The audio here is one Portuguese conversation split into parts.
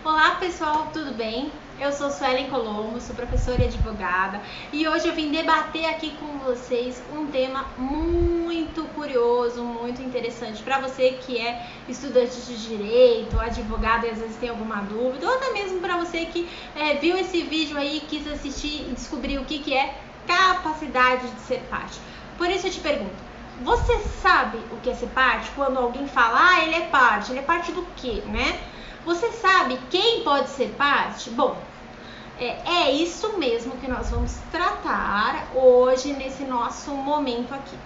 Olá pessoal, tudo bem? Eu sou Suelen Colombo, sou professora e advogada e hoje eu vim debater aqui com vocês um tema muito curioso, muito interessante para você que é estudante de direito, advogado e às vezes tem alguma dúvida, ou até mesmo para você que viu esse vídeo aí, quis assistir e descobrir o que é capacidade de ser parte. Por isso eu te pergunto, você sabe o que é ser parte? Quando alguém fala, ele é parte do quê, né? Você sabe quem pode ser parte? Bom, é isso mesmo que nós vamos tratar hoje nesse nosso momento aqui.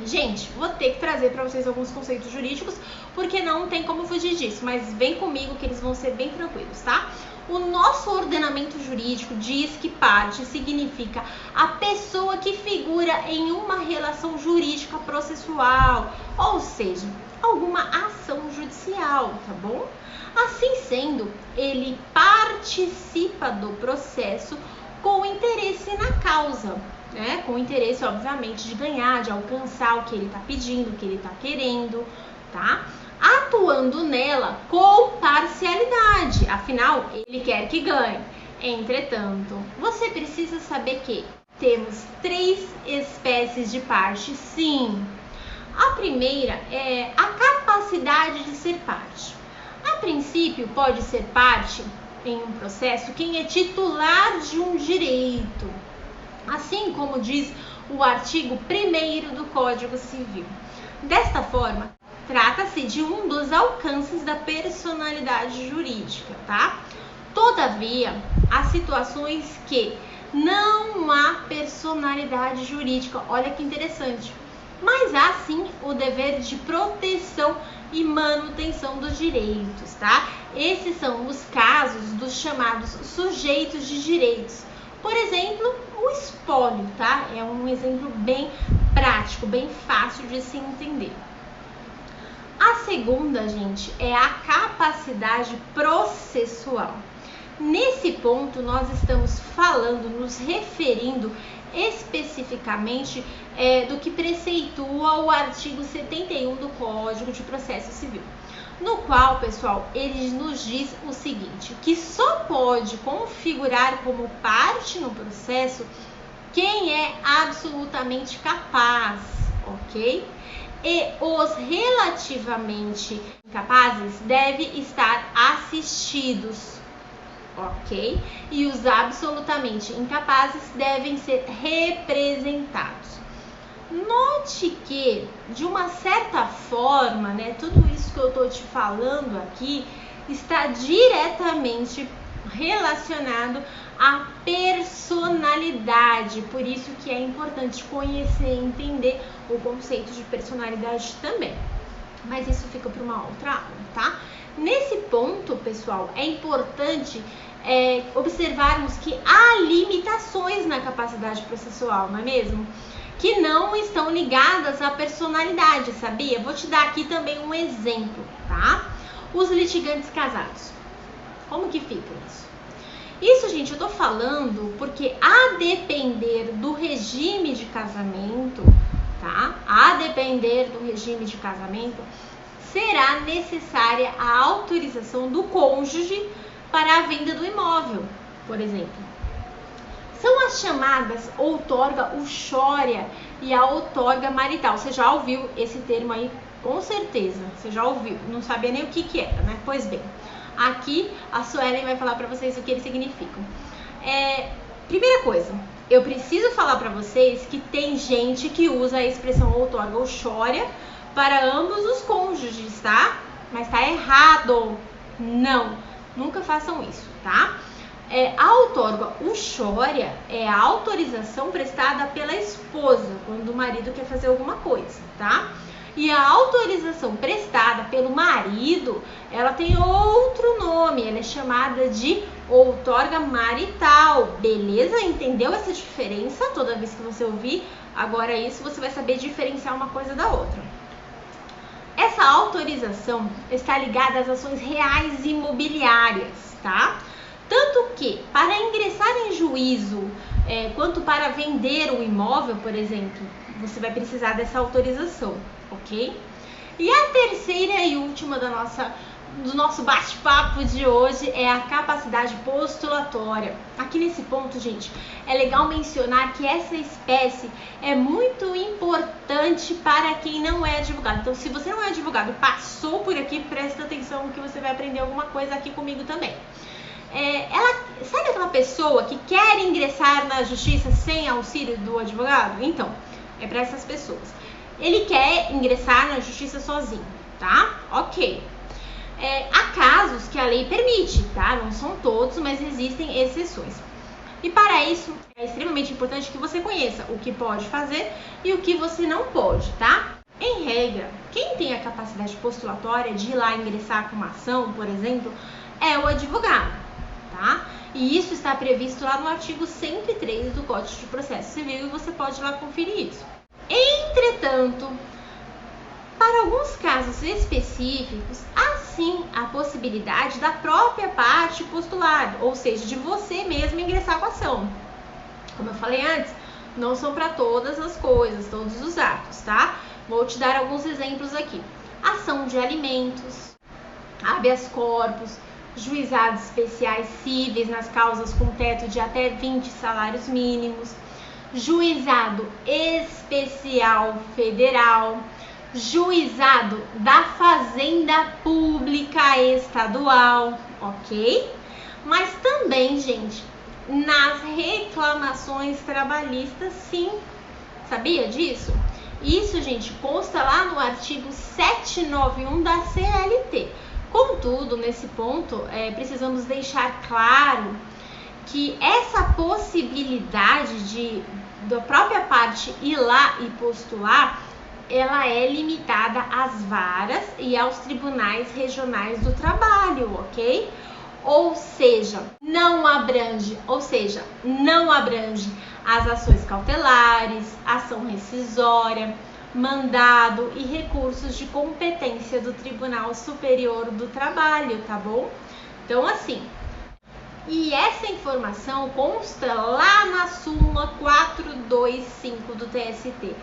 Gente, vou ter que trazer para vocês alguns conceitos jurídicos, porque não tem como fugir disso, mas vem comigo que eles vão ser bem tranquilos, tá? O nosso ordenamento jurídico diz que parte significa a pessoa que figura em uma relação jurídica processual, ou seja, alguma ação judicial, tá bom? Assim sendo, ele participa do processo com interesse na causa, né? Com interesse, obviamente, de ganhar, de alcançar o que ele está pedindo, o que ele está querendo, tá? Atuando nela com parcialidade, afinal, ele quer que ganhe. Entretanto, você precisa saber que temos 3 espécies de parte, sim. A primeira é a capacidade de ser parte. A princípio, pode ser parte em um processo quem é titular de um direito, assim como diz o artigo 1º do Código Civil. Desta forma, trata-se de um dos alcances da personalidade jurídica, tá? Todavia, há situações que não há personalidade jurídica, olha que interessante, mas há sim o dever de proteção e manutenção dos direitos, tá? Esses são os casos dos chamados sujeitos de direitos. Por exemplo, o espólio, tá? É um exemplo bem prático, bem fácil de se entender. A segunda, gente, é a capacidade processual. Nesse ponto, nós estamos falando, nos referindo especificamente do que preceitua o artigo 71 do Código de Processo Civil, no qual, pessoal, ele nos diz o seguinte, que só pode configurar como parte no processo quem é absolutamente capaz, ok? E os relativamente incapazes devem estar assistidos, ok? E os absolutamente incapazes devem ser representados. Note que, de uma certa forma, né, tudo isso que eu estou te falando aqui está diretamente relacionado à personalidade. Por isso que é importante conhecer e entender o conceito de personalidade também. Mas isso fica para uma outra aula, tá? Nesse ponto, pessoal, é importante observarmos que há limitações na capacidade processual, não é mesmo? Que não estão ligadas à personalidade, sabia? Vou te dar aqui também um exemplo, tá? Os litigantes casados. Como que fica isso? Isso, gente, eu tô falando porque a depender do regime de casamento, tá? A depender do regime de casamento, será necessária a autorização do cônjuge para a venda do imóvel, por exemplo. São as chamadas outorga uxória e a outorga marital. Você já ouviu esse termo aí, com certeza. Você já ouviu, não sabia nem o que era, né? Pois bem, aqui a Suelen vai falar para vocês o que eles significam. Primeira coisa, eu preciso falar para vocês que tem gente que usa a expressão outorga uxória para ambos os cônjuges, tá? Mas tá errado. Não, nunca façam isso, tá? A outorga uxória é a autorização prestada pela esposa quando o marido quer fazer alguma coisa, tá? E a autorização prestada pelo marido, ela tem outro nome, ela é chamada de outorga marital, beleza? Entendeu essa diferença? Toda vez que você ouvir agora isso, você vai saber diferenciar uma coisa da outra. Essa autorização está ligada às ações reais imobiliárias, tá? Tanto que, para ingressar em juízo, quanto para vender o imóvel, por exemplo, você vai precisar dessa autorização, ok? E a terceira e última da nossa do nosso bate-papo de hoje é a capacidade postulatória. Aqui nesse ponto, gente, é legal mencionar que essa espécie é muito importante para quem não é advogado. Então, se você não é advogado e passou por aqui, presta atenção que você vai aprender alguma coisa aqui comigo também. Sabe aquela pessoa que quer ingressar na justiça sem auxílio do advogado? Então, é para essas pessoas. Ele quer ingressar na justiça sozinho, tá? Ok. Há casos que a lei permite, tá? Não são todos, mas existem exceções. E para isso, é extremamente importante que você conheça o que pode fazer e o que você não pode, tá? Em regra, quem tem a capacidade postulatória de ir lá ingressar com uma ação, por exemplo, é o advogado, tá? E isso está previsto lá no artigo 103 do Código de Processo Civil e você pode ir lá conferir isso. Entretanto, para alguns casos específicos, há sim a possibilidade da própria parte postular, ou seja, de você mesmo ingressar com a ação. Como eu falei antes, não são para todas as coisas, todos os atos, tá? Vou te dar alguns exemplos aqui. Ação de alimentos, habeas corpus, juizados especiais cíveis nas causas com teto de até 20 salários mínimos, juizado especial federal, juizado da Fazenda Pública Estadual, ok? Mas também, gente, nas reclamações trabalhistas, sim. Sabia disso? Isso, gente, consta lá no artigo 791 da CLT. Contudo, nesse ponto, precisamos deixar claro que essa possibilidade da própria parte ir lá e postular, ela é limitada às varas e aos tribunais regionais do trabalho, ok? Ou seja, não abrange as ações cautelares, ação rescisória, mandado e recursos de competência do Tribunal Superior do Trabalho, tá bom? Então, assim, e essa informação consta lá na súmula 425 do TST.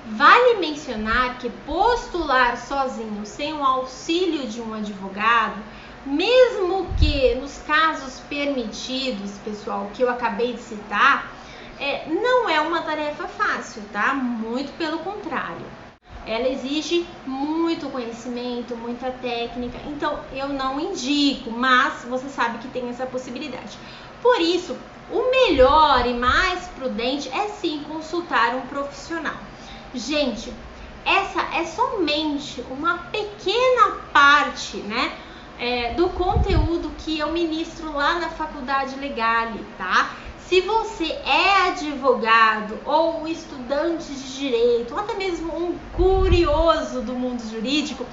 Vale mencionar que postular sozinho sem o auxílio de um advogado, mesmo que nos casos permitidos, pessoal, que eu acabei de citar, não é uma tarefa fácil, tá? Muito pelo contrário. Ela exige muito conhecimento, muita técnica, então eu não indico, mas você sabe que tem essa possibilidade. Por isso, o melhor e mais prudente é sim consultar um profissional. Gente, essa é somente uma pequena parte, né, do conteúdo que eu ministro lá na Faculdade Legale, tá? Se você é advogado ou estudante de direito, ou até mesmo um curioso do mundo jurídico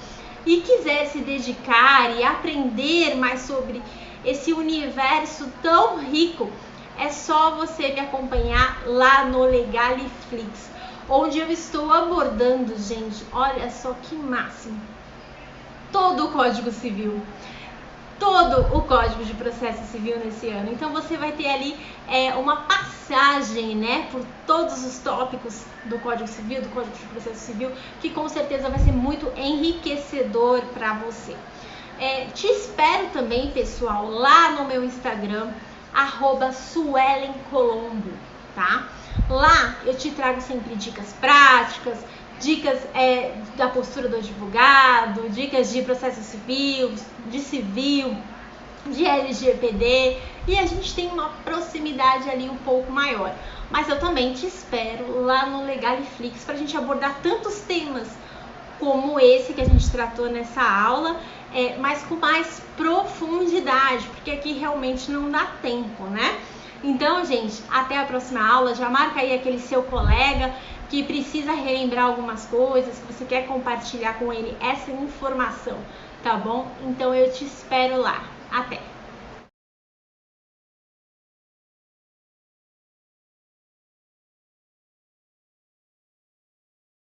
e quiser se dedicar e aprender mais sobre esse universo tão rico, é só você me acompanhar lá no Legaliflix, onde eu estou abordando, gente, olha só que máximo, todo o Código Civil, todo o Código de Processo Civil nesse ano. Então você vai ter ali uma passagem, né, por todos os tópicos do Código Civil, do Código de Processo Civil, que com certeza vai ser muito enriquecedor para você. Te espero também, pessoal, lá no meu Instagram, @SuelenColombo, tá? Lá eu te trago sempre dicas práticas, dicas da postura do advogado, dicas de processo civil, de LGPD, e a gente tem uma proximidade ali um pouco maior. Mas eu também te espero lá no Legaliflix para a gente abordar tantos temas como esse que a gente tratou nessa aula, mas com mais profundidade, porque aqui realmente não dá tempo, né? Então, gente, até a próxima aula. Já marca aí aquele seu colega que precisa relembrar algumas coisas, que você quer compartilhar com ele essa informação, tá bom? Então eu te espero lá. Até!